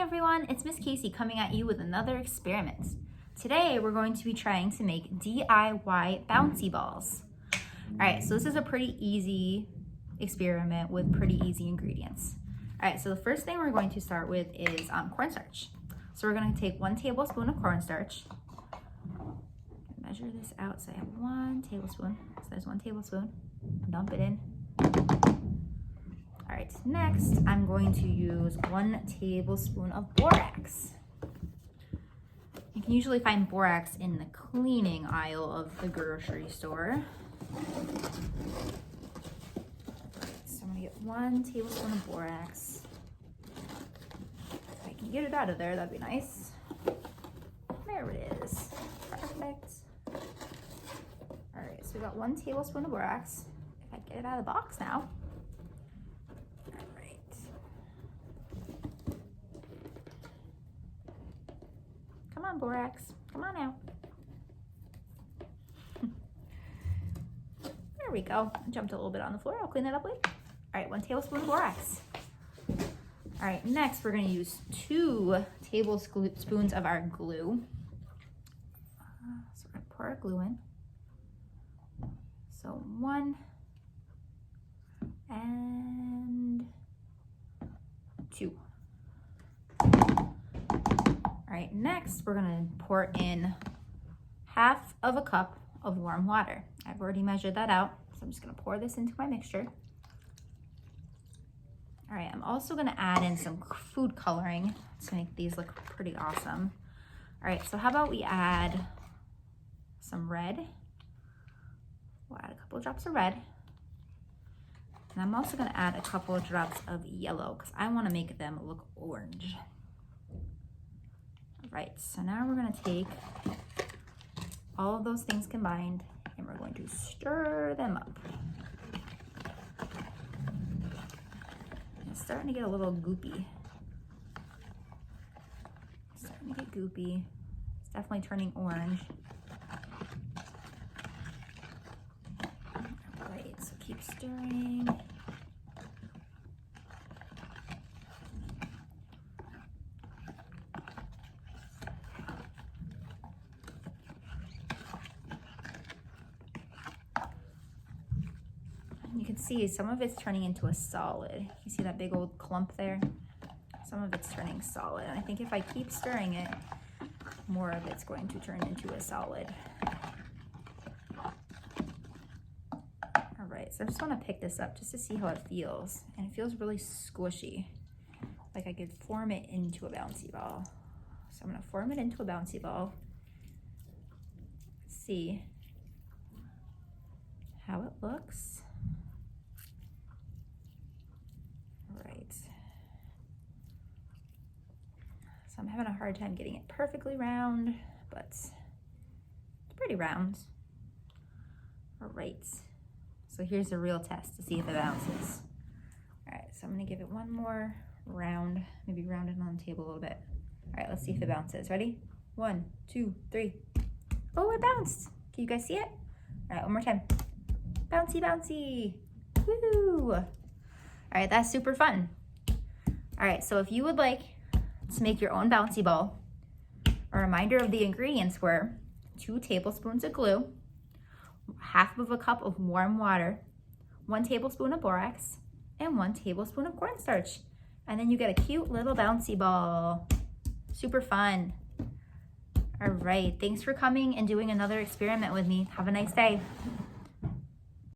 everyone, it's Miss Casey coming at you with another experiment. Today we're going to be trying to make DIY bouncy balls. Alright, so this is a pretty easy experiment with pretty easy ingredients. Alright, so the first thing we're going to start with is cornstarch. So we're going to take 1 tablespoon of cornstarch. Measure this out, so I have 1 tablespoon. So there's 1 tablespoon. Dump it in. All right, next I'm going to use 1 tablespoon of borax. You can usually find borax in the cleaning aisle of the grocery store. So I'm gonna get 1 tablespoon of borax. If I can get it out of there, that'd be nice. There it is, perfect. All right, so we got 1 tablespoon of borax. If I get it out of the box now. Come on, borax. Come on out. There we go. I jumped a little bit on the floor. I'll clean that up later. All right, 1 tablespoon of borax. All right, next we're going to use 2 tablespoons of our glue. So we're going to pour our glue in. So 1 and 2. All right, next we're gonna pour in 1/2 of a cup of warm water. I've already measured that out, so I'm just gonna pour this into my mixture. All right, I'm also gonna add in some food coloring to make these look pretty awesome. All right, so how about we add some red? We'll add a couple of drops of red. And I'm also gonna add a couple of drops of yellow because I wanna make them look orange. Right, so now we're going to take all of those things combined and we're going to stir them up. It's starting to get a little goopy. It's starting to get goopy. It's definitely turning orange. All right, so keep stirring. You can see some of it's turning into a solid. You see that big old clump there? Some of it's turning solid. And I think if I keep stirring it, more of it's going to turn into a solid. All right, so I just want to pick this up just to see how it feels. And it feels really squishy, like I could form it into a bouncy ball. So I'm going to form it into a bouncy ball. Let's see how it looks. So I'm having a hard time getting it perfectly round, but it's pretty round. All right, so here's a real test to see if it bounces. All right, so I'm gonna give it 1 more round, maybe round it on the table a little bit. All right, let's see if it bounces. Ready? 1, 2, 3. Oh, it bounced. Can you guys see it? All right, 1 more time. Bouncy, bouncy. Woo! All right, that's super fun. All right, so if you would like to make your own bouncy ball, a reminder of the ingredients were 2 tablespoons of glue, 1/2 of a cup of warm water, 1 tablespoon of borax, and 1 tablespoon of cornstarch. And then you get a cute little bouncy ball. Super fun. All right, thanks for coming and doing another experiment with me. Have a nice day.